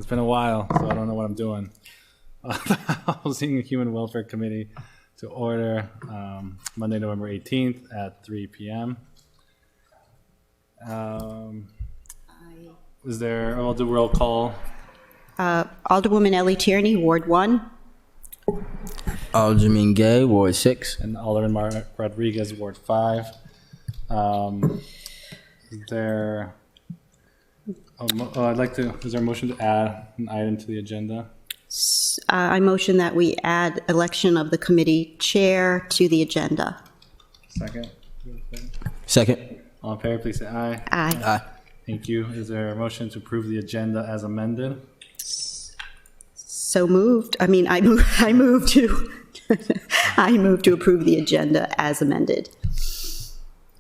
been a while, so I don't know what I'm doing. Housing and Human Welfare Committee to order Monday, November 18th at 3 p.m. Is there, I'll do roll call. Alderwoman Ellie Tierney, Ward 1. Alderman Gay, Ward 6. And Alderman Mark Rodriguez, Ward 5. Is there, I'd like to, is there a motion to add an item to the agenda? I motion that we add election of the committee chair to the agenda. Second? Second. All in favor, please say aye. Aye. Aye. Thank you. Is there a motion to approve the agenda as amended? So moved. I move to I move to approve the agenda as amended.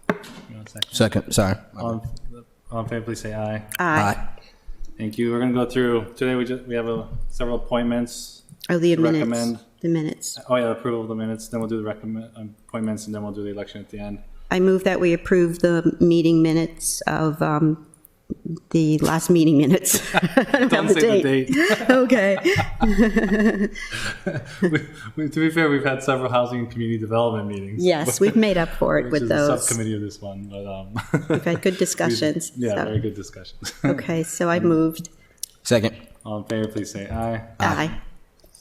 You want a second? Second. Sorry. All in favor, please say aye. Aye. Thank you. We're going to go through, today we have several appointments. Oh, the to minutes. recommend. The minutes. Oh yeah, approval of the minutes, then we'll do the appointments, and then we'll do the election at the end. I move that we approve the meeting minutes of the last meeting minutes. Don't say the date. Okay. To be fair, we've had several housing and community development meetings. Yes, we've made up for it which with is those. the subcommittee of this one, but We've had good discussions. yeah, so. very good discussions. Okay, so I moved. Second. All in favor, please say aye. Aye.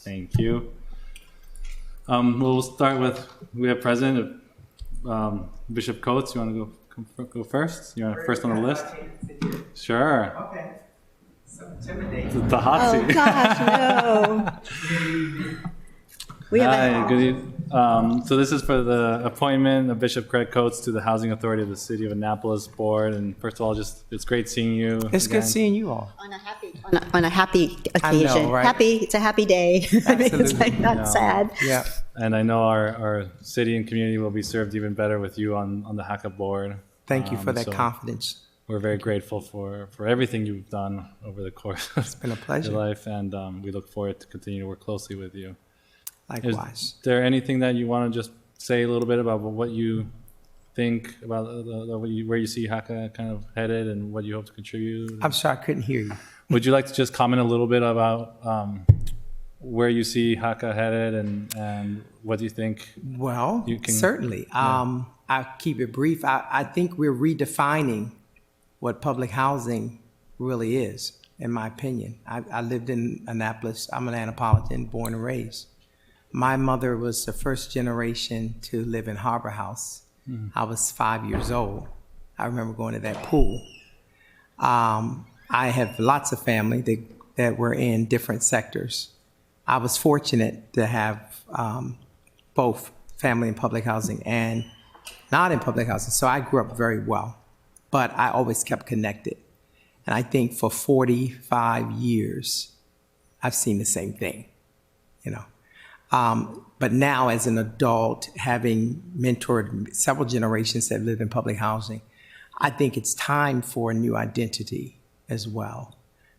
Thank you. We'll start with, we have President Bishop Coates. You want to go first? You want first on the list? Sure. Okay. So intimidating. The hot Oh seat. gosh, no. We have Hi, good evening. So this is for the appointment of Bishop Craig Coates to the Housing Authority of the City of Annapolis Board. And first of all, it's great seeing you. It's again. good seeing you all. on a happy occasion. right? It's a happy day. I mean, it's Absolutely. like not Yeah. sad. Yeah. And I know our city and community will be served even better with you on the HACA board. Thank you for that so confidence. We're very grateful for everything you've done over the course of Been a pleasure. your life, and we look forward to continue to work closely with you. Is Likewise. there anything that you want to just say a little bit about what you think about where you see HACA kind of headed and what you hope to contribute? I'm sorry I couldn't hear you. Would you like to just comment a little bit about where you see HACA headed and what do you think? Well, You can- certainly. I'll keep it brief. I think we're redefining what public housing really is, in my opinion. I lived in Annapolis. I'm an Annapolitan, born and raised. My mother was the first generation to live in Harbor House. I was 5 years old. I remember going to that pool. I have lots of family that were in different sectors. I was fortunate to have both family in public housing and not in public housing, so I grew up very well, but I always kept connected. And I think for 45 years, I've seen the same thing, you know. But now as an adult, having mentored several generations that live in public housing, I think it's time for a new identity as well.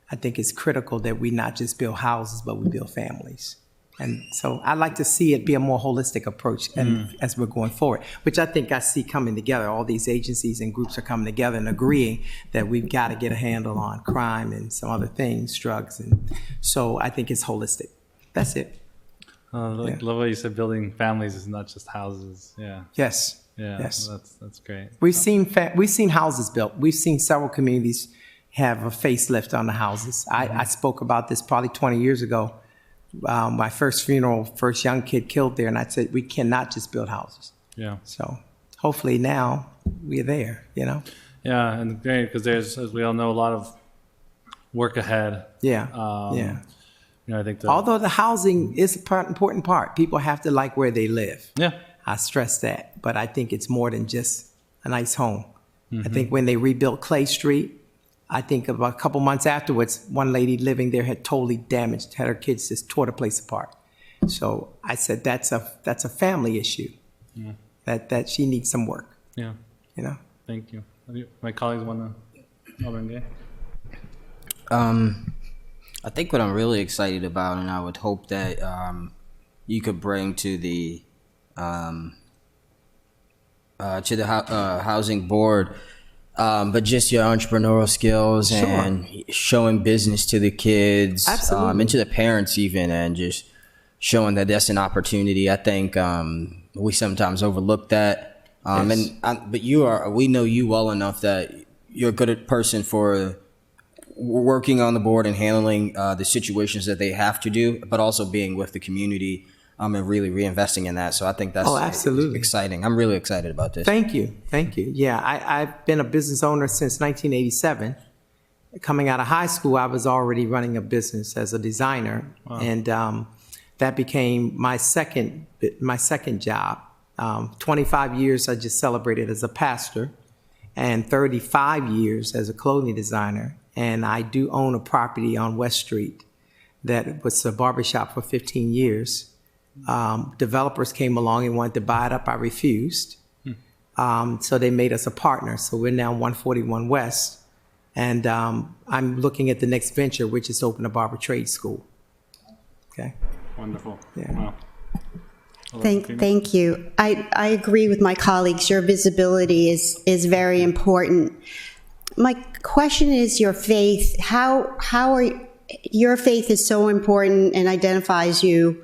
I think it's critical that we not just build houses, but we build families. And so I like to see it be a more holistic approach as we're going forward, which I think I see coming together. All these agencies and groups are coming together and agreeing that we've got to get a handle on crime and some other things, drugs. And so I think it's holistic. That's it. Love what you said, building families is not just houses. Yeah. Yes. Yeah. Yes. That's great. We've seen houses built. We've seen several communities have a facelift on the houses. I spoke about this probably 20 years ago. My first funeral, first young kid killed there, and I said, we cannot just build houses. Yeah. So hopefully now we're there, you know? Yeah, and great, because there's, as we all know, a lot of work ahead. Yeah, You know, I think Although the housing is an important part. People have to like where they live. yeah. I stress that. But I think it's more than just a nice home. I think when they rebuilt Clay Street, I think about a couple months afterwards, one lady living there had totally damaged, had her kids just tore the place apart. So I said, that's a family issue. That she needs some work, Yeah. you know? Thank you. My colleagues want to, Alderman Gay? I think what I'm really excited about, and I would hope that you could bring to the housing board, but just your entrepreneurial skills Sure. and showing business to the kids, Absolutely. and to the parents even, and just showing that that's an opportunity. I think we sometimes overlook that. Yes. But we know you well enough that you're a good person for working on the board and handling the situations that they have to do, but also being with the community and really reinvesting in that. So I think that's absolutely. exciting. I'm really excited about this. Thank you. Thank you. Yeah, I've been a business owner since 1987. Coming out of high school, I was already running a business as a designer, and that became my second job. 25 years I just celebrated as a pastor, and 35 years as a clothing designer. And I do own a property on West Street that was a barbershop for 15 years. Developers came along and wanted to buy it up. I refused. So they made us a partner. So we're now 141 West. And I'm looking at the next venture, which is open a barber trade school. Okay. Wonderful. Yeah. Wow. Thank you. I agree with my colleagues. Your visibility is very important. My question is your faith. How are your faith is so important and identifies you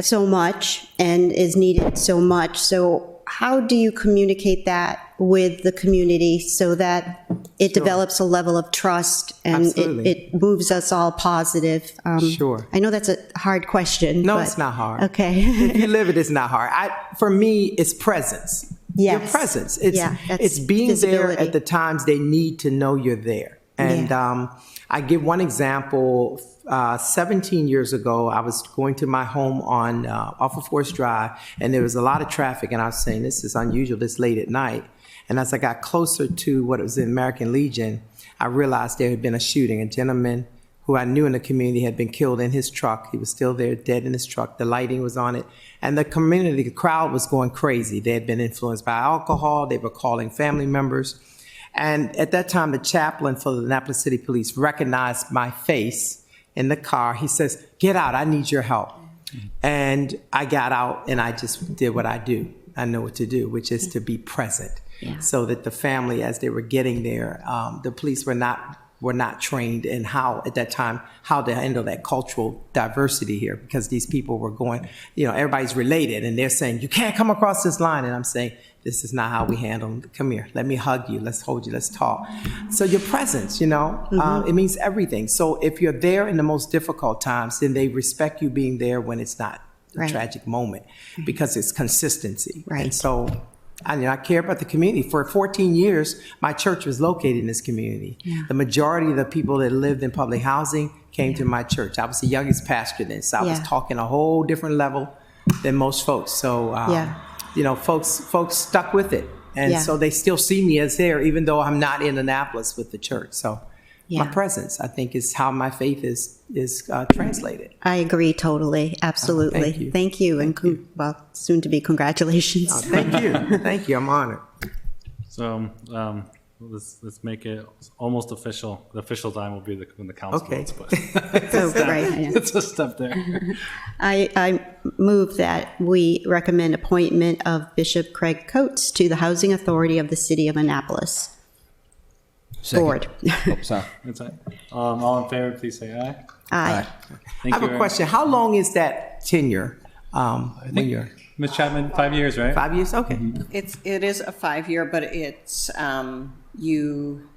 so much and is needed so much. So how do you communicate that with the community so that it develops a level of trust and Absolutely. it moves us all positive? Sure. I know that's a hard question. No, but- it's not hard. Okay. If you live it, it's not hard. For me, it's presence. Your Yes. presence. Yeah, that's It's being there visibility. at the times they need to know you're there. And I give one example. 17 years ago, I was going to my home on off of Forest Drive, and there was a lot of traffic. And I was saying, this is unusual this late at night. And as I got closer to what was the American Legion, I realized there had been a shooting. A gentleman who I knew in the community had been killed in his truck. He was still there, dead in his truck. The lighting was on it. And the community, the crowd was going crazy. They had been influenced by alcohol. They were calling family members. And at that time, the chaplain for the Annapolis City Police recognized my face in the car. He says, "Get out, I need your help." And I got out and I just did what I do. I know what to do, which is to be present. So that the family, as they were getting there, the police were not trained in how, at that time, how to handle that cultural diversity here, because these people were going, everybody's related, and they're saying, you can't come across this line. And I'm saying, this is not how we handle them. Come here, let me hug you, let's hold you, let's talk. So your presence, it means everything. So if you're there in the most difficult times, then they respect you being there when it's not a Right. tragic moment, because it's consistency. Right. And so I care about the community. For 14 years, my church was located in this community. The majority of the people that lived in public housing came to my church. I was the youngest pastor then, so I was Yeah. talking a whole different level than most folks. So, folks stuck with it. And Yeah. so they still see me as there, even though I'm not in Annapolis with the church. So my Yeah. presence, I think, is how my faith is translated. I agree totally. Absolutely. thank you. And soon to be congratulations. Thank you. Thank you. I'm honored. So let's make it almost official. The official time will be when the council Okay. votes, but So, right, yeah. it's a step there. I move that we recommend appointment of Bishop Craig Coates to the Housing Authority of the City of Annapolis Second. Board. Oh, sorry. That's it. All in favor, please say aye. Aye. Thank I have you a very question. How long is that tenure when you're Ms. Chapman, 5 years, right? 5 years? Okay. It is a 5-year, but it's, you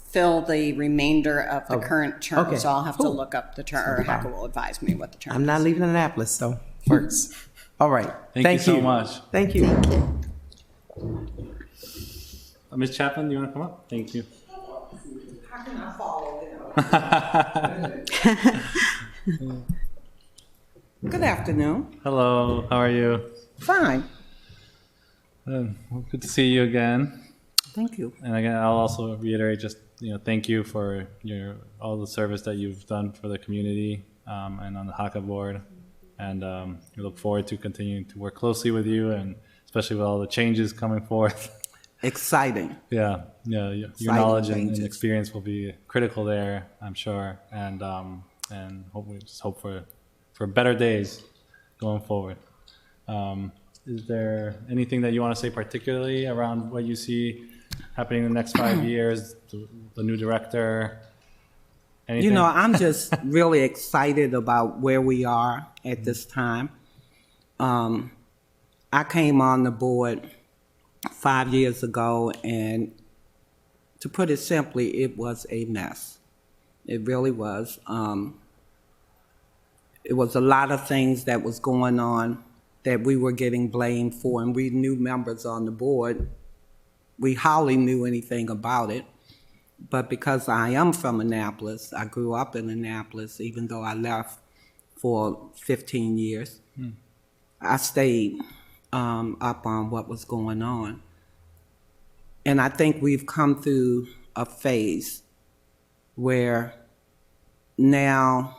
fill the remainder of the current term. Okay. So I'll have to Cool. look up the term, or Hacker will advise me what the term is. I'm not leaving Annapolis, so works. All right. Thank you so much. Thank you. Ms. Chapman, do you want to come up? Thank you. Good afternoon. Hello, how are you? Fine. Well, good to see you again. Thank you. And again, I'll also reiterate just thank you for all the service that you've done for the community and on the HACA board. And we look forward to continuing to work closely with you, and especially with all the changes coming forth. Exciting. Yeah, your Exciting knowledge and changes. experience will be critical there, I'm sure. And we just hope for better days going forward. Is there anything that you want to say particularly around what you see happening in the next 5 years? The new director? Anything? You know, I'm just really excited about where we are at this time. I came on the board 5 years ago, and to put it simply, it was a mess. It really was. It was a lot of things that was going on that we were getting blamed for, and we new members on the board, we hardly knew anything about it. But because I am from Annapolis, I grew up in Annapolis, even though I left for 15 years. I stayed up on what was going on. And I think we've come through a phase where now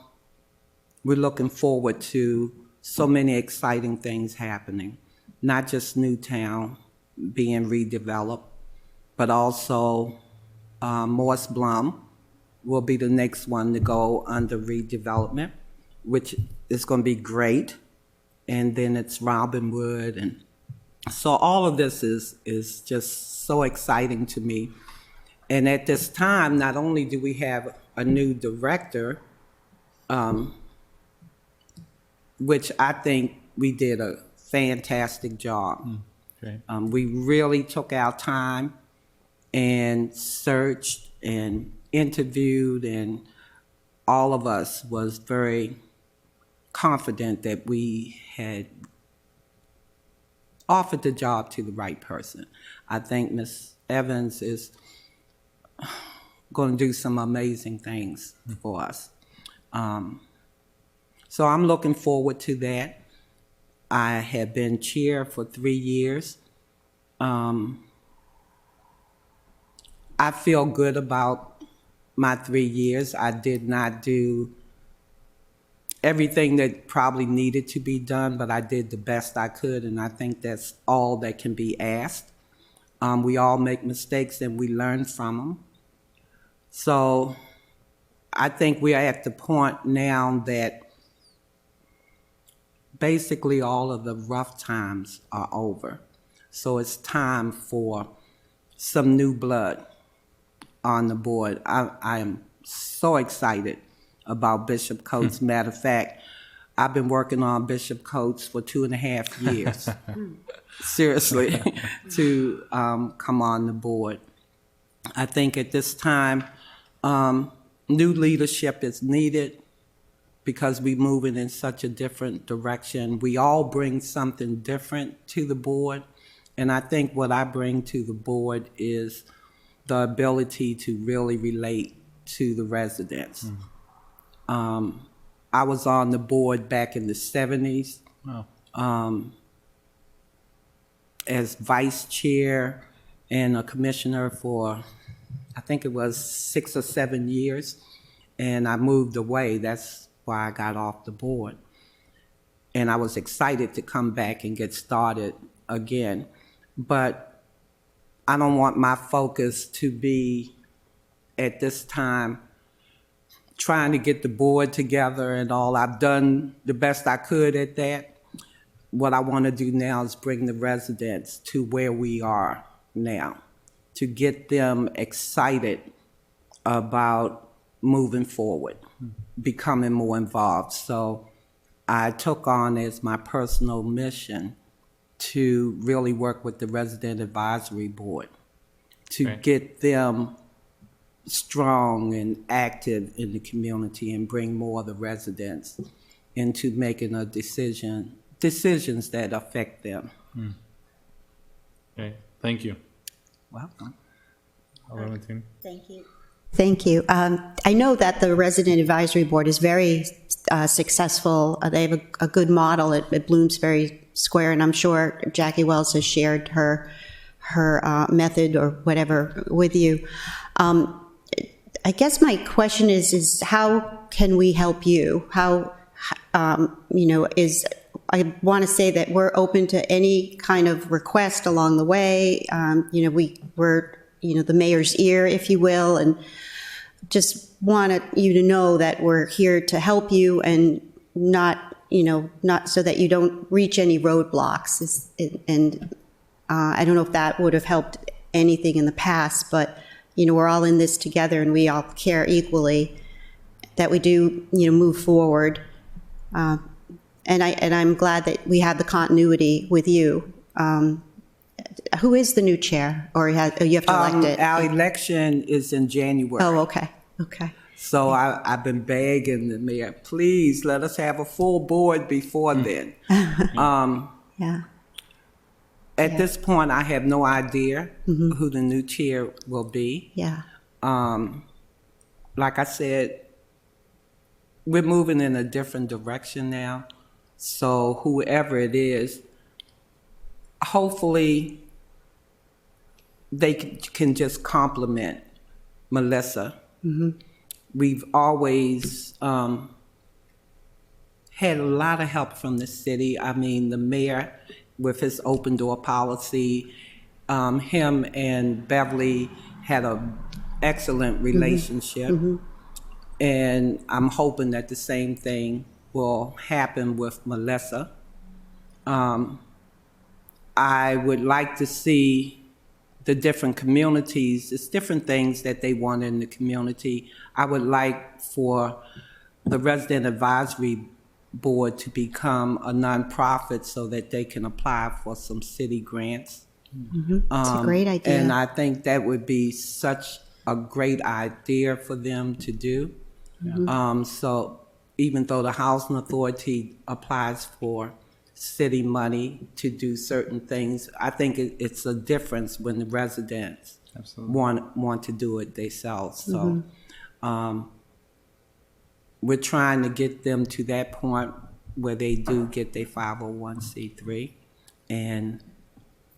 we're looking forward to so many exciting things happening, not just Newtown being redeveloped, but also Morris Blum will be the next one to go under redevelopment, which is going to be great. And then it's Robinwood. And so all of this is just so exciting to me. And at this time, not only do we have a new director, which I think we did a fantastic job. Great. We really took our time and searched and interviewed, and all of us was very confident that we had offered the job to the right person. I think Ms. Evans is going to do some amazing things for us. So I'm looking forward to that. I have been chair for 3 years. I feel good about my 3 years. I did not do everything that probably needed to be done, but I did the best I could, and I think that's all that can be asked. We all make mistakes and we learn from them. So I think we are at the point now that basically all of the rough times are over. So it's time for some new blood on the board. I am so excited about Bishop Coates. Matter of fact, I've been working on Bishop Coates for 2.5 years, seriously, to come on the board. I think at this time, new leadership is needed because we're moving in such a different direction. We all bring something different to the board, and I think what I bring to the board is the ability to really relate to the residents. I was on the board back in the 70s. Wow. As vice chair and a commissioner for, I think it was 6 or 7 years, and I moved away. That's why I got off the board. And I was excited to come back and get started again. But I don't want my focus to be, at this time, trying to get the board together and all. I've done the best I could at that. What I want to do now is bring the residents to where we are now, to get them excited about moving forward, becoming more involved. So I took on as my personal mission to really work with the Resident Advisory Board to Right. get them strong and active in the community and bring more of the residents into making decisions that affect them. Okay. Thank you. Welcome. Alderman. Thank you. Thank you. I know that the Resident Advisory Board is very successful. They have a good model at Bloomsbury Square, and I'm sure Jackie Wells has shared her method or whatever with you. I guess my question is how can we help you? How, I want to say that we're open to any kind of request along the way. We're the mayor's ear, if you will, and just want you to know that we're here to help you and not so that you don't reach any roadblocks. And I don't know if that would have helped anything in the past, but, we're all in this together and we all care equally that we do, move forward. And I'm glad that we have the continuity with you. Who is the new chair, or you have to elect it? Our election is in January. Oh, okay. So I've been begging the mayor, please let us have a full board before then. Yeah. At this point, I have no idea who the new chair will be. Yeah. Like I said, we're moving in a different direction now. So whoever it is, hopefully they can just compliment Melissa. We've always had a lot of help from the city. I mean, the mayor with his open door policy, him and Beverly had an excellent relationship. And I'm hoping that the same thing will happen with Melissa. I would like to see the different communities, it's different things that they want in the community. I would like for the Resident Advisory Board to become a nonprofit so that they can apply for some city grants. It's a great idea. And I think that would be such a great idea for them to do. So even though the Housing Authority applies for city money to do certain things, I think it's a difference when the residents want to do it themselves. So we're trying to get them to that point where they do get their 501c3. And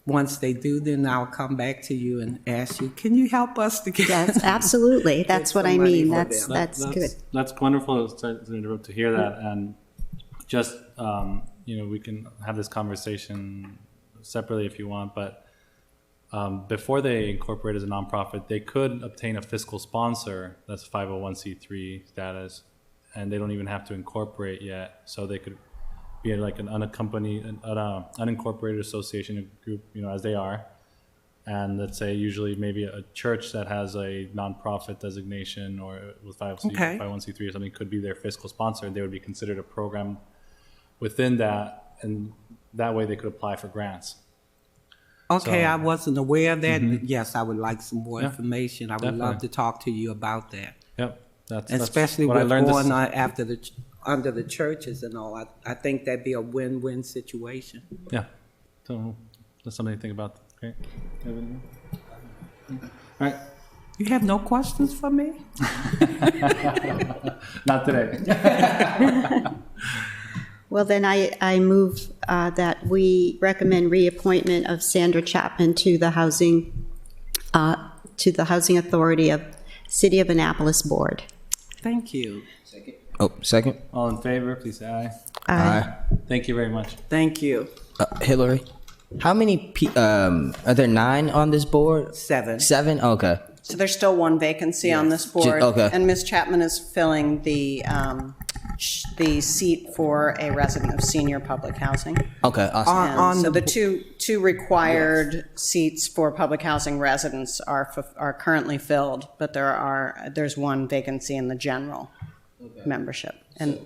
once they do, then I'll come back to you and ask you, can you help us to get... Yes, absolutely. That's what I mean. That's good. That's wonderful to hear that. And just, we can have this conversation separately if you want, but before they incorporate as a nonprofit, they could obtain a fiscal sponsor that's 501c3 status, and they don't even have to incorporate yet. So they could be like an unaccompanied, unincorporated association group, as they are. And let's say usually maybe a church that has a nonprofit designation or with 501c3 or something could be their fiscal sponsor. They would be considered a program within that, and that way they could apply for grants. Okay, So- I wasn't aware of that. Yes, I would like some more information. I would love definitely. to talk to you about that. Yep, that's Especially what I with learned going this. after under the churches and all. I think that'd be a win-win situation. Yeah, so that's something to think about. Great. Evan? All right, You have no questions for me? not today. Well, then I move that we recommend reappointment of Sandra Chapman to the Housing Authority of City of Annapolis Board. Thank you. Oh, second. All in favor, please say aye. Aye. Thank you very much. Thank you. Hillary, how many are there 9 on this board? 7. 7? Okay. So there's still one vacancy on this board. Okay. And Ms. Chapman is filling the seat for a resident of senior public housing. Okay, awesome. And so the two required seats for public housing residents are currently filled, but there's one vacancy in the general membership. And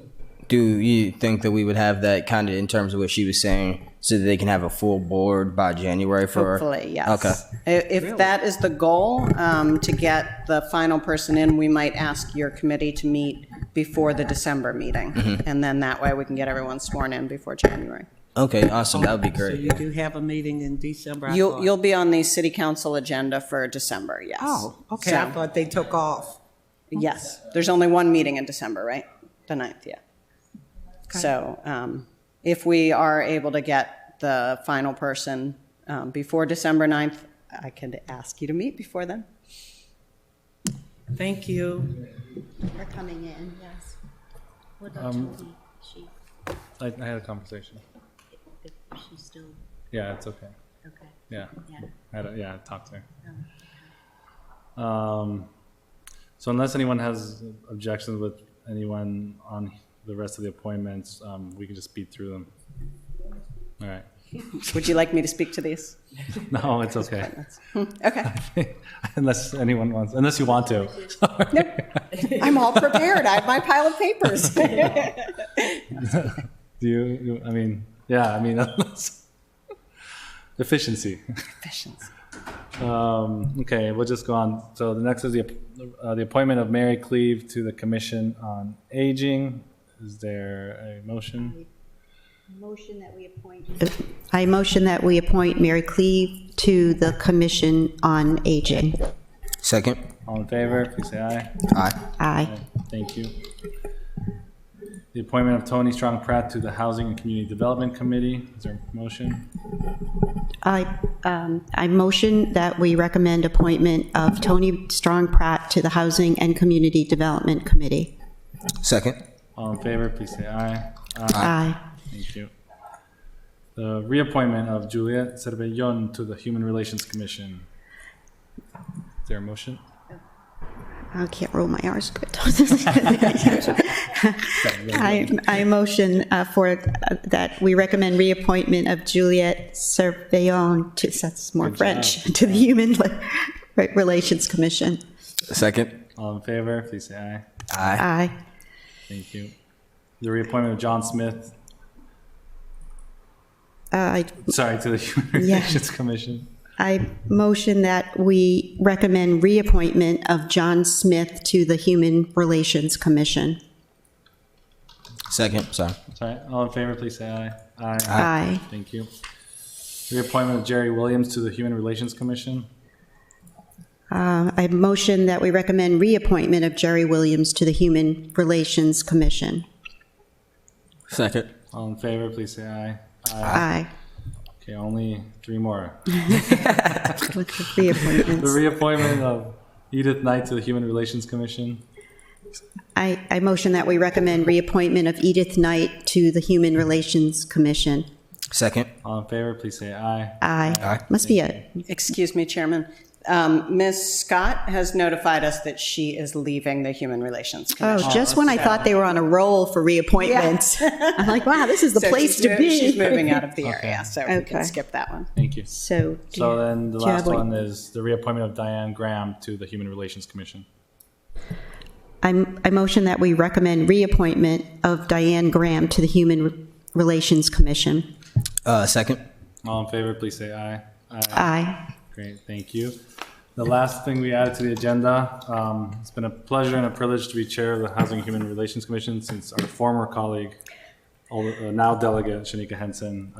Do you think that we would have that kind of in terms of what she was saying, so that they can have a full board by January for? hopefully, yes. Okay. If that is the goal, to get the final person in, we might ask your committee to meet before the December meeting. And then that way we can get everyone sworn in before January. Okay, awesome. That would be So great. you do have a meeting in December? I thought. You'll be on the city council agenda for December, yes. Oh, okay. I So- thought they took off. Yes, there's only one meeting in December, right? The 9th, yeah. So if we are able to get the final person before December 9th, I could ask you to meet before then. Thank you. They're coming in, yes. What about Tony? I had a conversation. She's still, Yeah, it's okay. okay, Yeah, yeah. I talked to her. So unless anyone has objections with anyone on the rest of the appointments, we can just speed through them. All right. Would you like me to speak to these? No, it's okay. Okay. Unless you want to. I'm all prepared. I have my pile of papers. I mean, yeah, I mean, efficiency. Okay, we'll just go on. So the next is the appointment of Mary Cleave to the Commission on Aging. Is there a motion? I motion that we appoint Mary Cleave to the Commission on Aging. Second. All in favor, please say aye. Aye. Aye. Thank you. The appointment of Tony Strong Pratt to the Housing and Community Development Committee. Is there a motion? I motion that we recommend appointment of Tony Strong Pratt to the Housing and Community Development Committee. Second. All in favor, please say aye. Aye. Thank you. The reappointment of Juliet Cervellon to the Human Relations Commission. Is there a motion? I can't roll my R's good. I motion that we recommend reappointment of Juliet Cervellon to, that's more Good French, job. to the Human Relations Commission. Second. All in favor, please say aye. Aye. Aye. Thank you. The reappointment of John Smith, I to the Human Yeah. Relations Commission. I motion that we recommend reappointment of John Smith to the Human Relations Commission. Second. Sorry. Sorry, all in favor, please say aye. Aye. Aye. Thank you. Reappointment of Jerry Williams to the Human Relations Commission. I motion that we recommend reappointment of Jerry Williams to the Human Relations Commission. Second. All in favor, please say aye. Aye. Okay, only 3 more. Reappointments. The reappointment of Edith Knight to the Human Relations Commission. I motion that we recommend reappointment of Edith Knight to the Human Relations Commission. Second. All in favor, please say aye. Aye. Aye. Must be a, Excuse me, Chairman. Ms. Scott has notified us that she is leaving the Human Relations Commission. oh, just when I thought they were on a roll for reappointments. I'm like, wow, this is the So place she's to be. She's moving out of the area, so we Okay. can skip that one. Thank you. So, do So you- then the do you have last one is the reappointment of Diane Graham to the Human Relations Commission. I motion that we recommend reappointment of Diane Graham to the Human Relations Commission. Second. All in favor, please say aye. Aye. Great, thank you. The last thing we added to the agenda, it's been a pleasure and a privilege to be chair of the Housing and Human Relations Commission since our former colleague, now delegate Shanika Henson,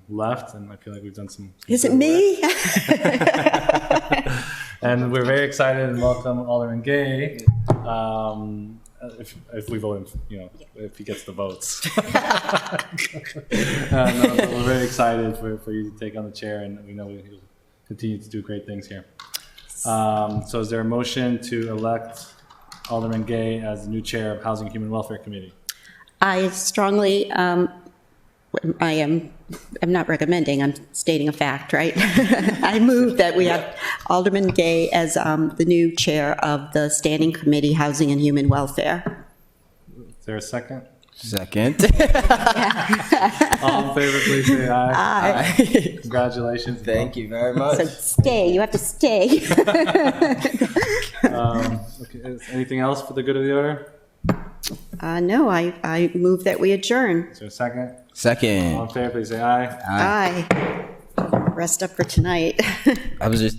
left, and I feel like we've done some. Is it good me? work. And we're very excited and welcome Alderman Gay, if we vote him, if he gets the votes. No, but we're very excited for you to take on the chair, and we know he'll continue to do great things here. So is there a motion to elect Alderman Gay as the new chair of Housing and Human Welfare Committee? I strongly, I'm not recommending, I'm stating a fact, right? I move that we have Alderman Gay as the new chair of the Standing Committee, Housing and Human Welfare. Is there a second? Second. All in favor, please say aye. Aye. Congratulations. Thank you very much. So stay, you have to stay. Okay, is anything else for the good of the order? No, I move that we adjourn. Is there a second? All Second. in favor, please say aye. Aye. Rest up for tonight. I was just